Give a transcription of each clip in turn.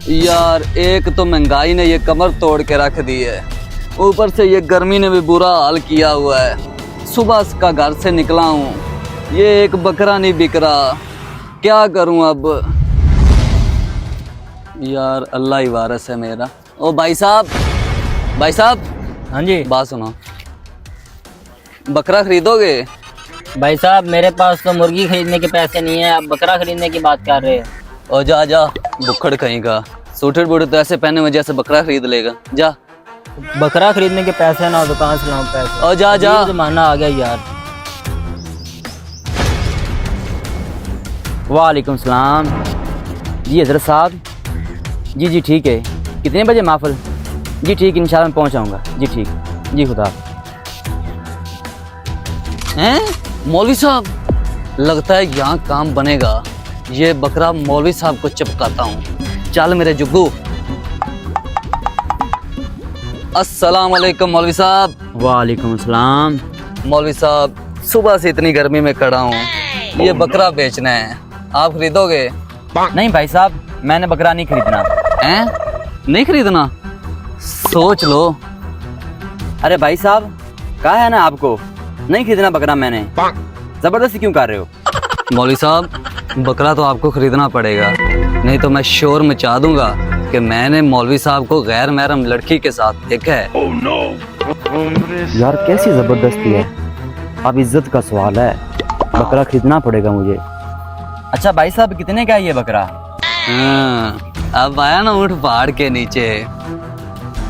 यार एक तो महंगाई ने ये कमर तोड़ के रख दी है, ऊपर से ये गर्मी ने भी बुरा हाल किया हुआ है। सुबह का घर से निकला हूँ, ये एक बकरा नहीं बिक रहा, क्या करूँ अब। यार अल्लाह ही वारिस है मेरा। ओ भाई साहब, भाई साहब। हाँ जी। बात सुनो, बकरा खरीदोगे? भाई साहब मेरे पास तो मुर्गी खरीदने के पैसे नहीं है, आप बकरा खरीदने की बात कर रहे हैं। ओ जा जा बुक्खड़ कहीं का, सूटेड बूटे तो ऐसे पहने हुए जैसे बकरा खरीद लेगा। जा, बकरा खरीदने के पैसे ना हो, दुकान से लाऊं पैसे। ओ जा जा। जमाना आ गया यार। वालेकुम सलाम जी हजरत साहब। जी ठीक है, कितने बजे महफिल? जी ठीक, इंशाल्लाह मैं पहुंच जाऊंगा। जी ठीक, जी खुदा। हैं मौलवी साहब, लगता है यहाँ काम बनेगा। ये बकरा मौलवी साहब को चिपकाता हूँ। चल मेरे जुग्गू। अस्सलाम वालेकुम मौलवी साहब। वालेकुम सलाम। मौलवी साहब सुबह से इतनी गर्मी में खड़ा हूँ, ये बकरा बेचना है, आप खरीदोगे? नहीं भाई साहब, मैंने बकरा नहीं खरीदना। हैं? नहीं खरीदना? सोच लो। अरे भाई साहब, कहा है ना आपको नहीं खरीदना बकरा मैंने, जबरदस्ती क्यों कर रहे हो? मौलवी साहब बकरा तो आपको खरीदना पड़ेगा, नहीं तो मैं शोर मचा दूंगा कि मैंने मौलवी साहब को गैर महरम लड़की के साथ देखा है। यार कैसी जबरदस्ती है, अब इज्जत का सवाल है, बकरा खरीदना पड़ेगा मुझे। अच्छा भाई साहब, कितने का है ये बकरा? हाँ, अब आया ना ऊँट पहाड़ के नीचे।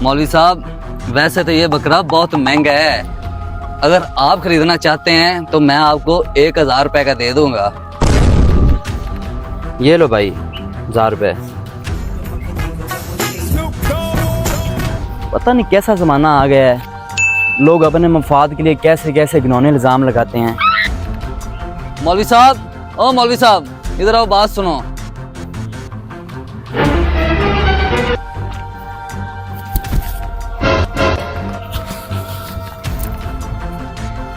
मौलवी साहब वैसे तो ये बकरा बहुत महंगा है, अगर आप खरीदना चाहते हैं तो मैं आपको 1000 रुपए का दे दूंगा। ये लो भाई 1000 रुपए। पता नहीं कैसा जमाना आ गया है, लोग अपने मफाद के लिए कैसे कैसे घिनौने इल्जाम लगाते हैं। मौलवी साहब, ओ मौलवी साहब इधर आओ, बात सुनो।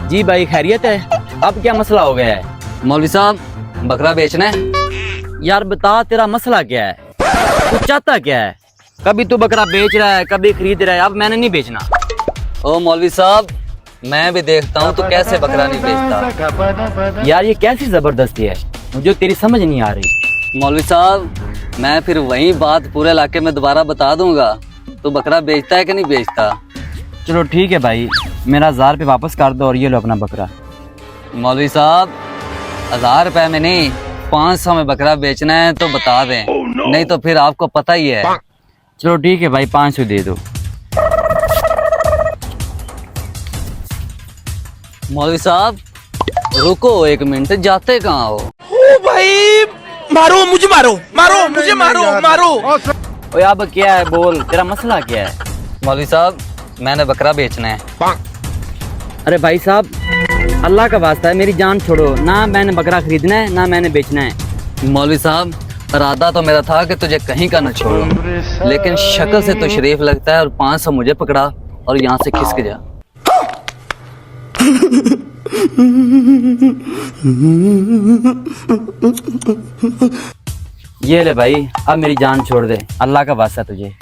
जी भाई खैरियत है, अब क्या मसला हो गया है? मौलवी साहब बकरा बेचना है। यार बता तेरा मसला क्या है, तू चाहता क्या है? कभी तू बकरा बेच रहा है, कभी खरीद रहा है, अब मैंने नहीं बेचना। ओ मौलवी साहब मैं भी देखता हूँ तो कैसे बकरा नहीं बेचता। यार ये कैसी जबरदस्ती है, मुझे तेरी समझ नहीं आ रही। मौलवी साहब मैं फिर वही बात पूरे इलाके में दोबारा बता दूंगा, तो बकरा बेचता है कि नहीं बेचता। चलो ठीक है भाई, मेरा 1000 रुपये वापस कर दो और ये लो अपना बकरा। मौलवी साहब 1000 रुपए में नहीं, 500 में बकरा बेचना है तो बता दें, नहीं तो फिर आपको पता ही है। चलो ठीक है भाई, 500 दे दो। मौलवी साहब रुको 1 मिनट, जाते कहाँ हो? ओ भाई मारो मुझे, मारो मारो मुझे, मारो मारो। ओए अब क्या है, बोल तेरा मसला क्या है? मौलवी साहब मैंने बकरा बेचना है। अरे भाई साहब अल्लाह का वास्ता है, मेरी जान छोड़ो ना, मैंने बकरा खरीदना है ना मैंने बेचना है। मौलवी साहब इरादा तो मेरा था कि तुझे कहीं का न छोड़ूं, लेकिन शक्ल से तो शरीफ लगता है, और 500 मुझे पकड़ा और यहाँ से खिसक जा। ये ले भाई, अब मेरी जान छोड़ दे, अल्लाह का वास्ता तुझे।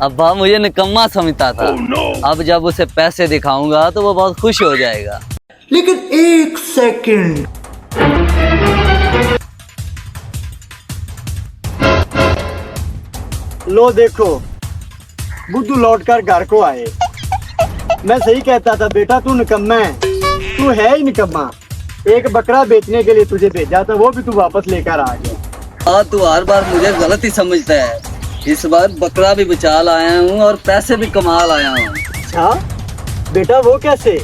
अब्बा मुझे निकम्मा समझता था, अब जब उसे पैसे दिखाऊंगा तो वो बहुत खुश हो जाएगा। लेकिन 1 सेकंड, लो देखो बुद्धू लौटकर घर को आए। मैं सही कहता था बेटा, तू निकम्मा है, तू है ही निकम्मा। एक बकरा बेचने के लिए तुझे भेजा था, वो भी तू वापस लेकर आ गया। हाँ तू हर बार मुझे गलत ही समझता है, इस बार बकरा भी बचा लाया हूँ और पैसे भी कमा लाया हूँ। अच्छा बेटा, वो कैसे?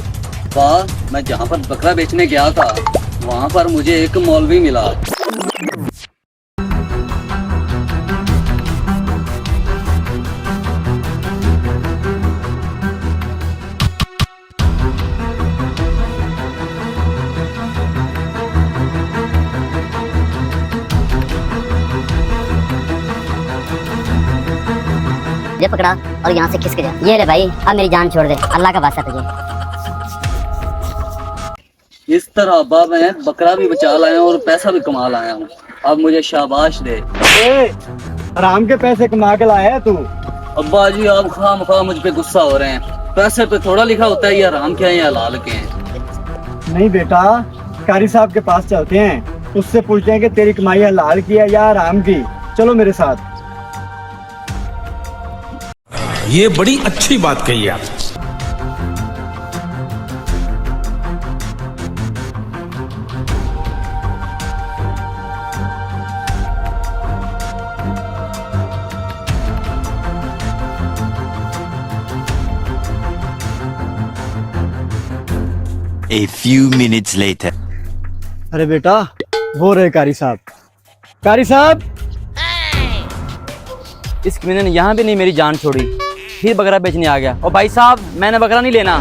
वाह, मैं जहाँ पर बकरा बेचने गया था वहाँ पर मुझे एक मौलवी मिला। ये पकड़ा और यहाँ से खिसक जा। ये रे भाई, अब मेरी जान छोड़ दे, अल्लाह का वास्ता तुझे। इस तरह अब्बा मैं बकरा भी बचा लाया हूँ और पैसा भी कमा लाया हूँ। अब मुझे शाबाश दे। ए, हराम के पैसे कमा के लाया है तू। अब्बा जी आप खामखा मुझ पे गुस्सा हो रहे हैं। पैसे पे थोड़ा लिखा होता है ये हराम के हैं या हलाल के हैं। नहीं बेटा, कारी साहब के पास चलते हैं, उससे पूछते हैं कि तेरी कमाई हलाल की है या हराम की। चलो मेरे साथ। ये बड़ी अच्छी बात कही आप। A few minutes later. अरे बेटा, वो रहे कारी साहब। कारी साहब, इस कमीने ने यहाँ भी नहीं मेरी जान छोड़ी, फिर बकरा बेचने आ गया। और भाई साहब, मैंने बकरा नहीं लेना।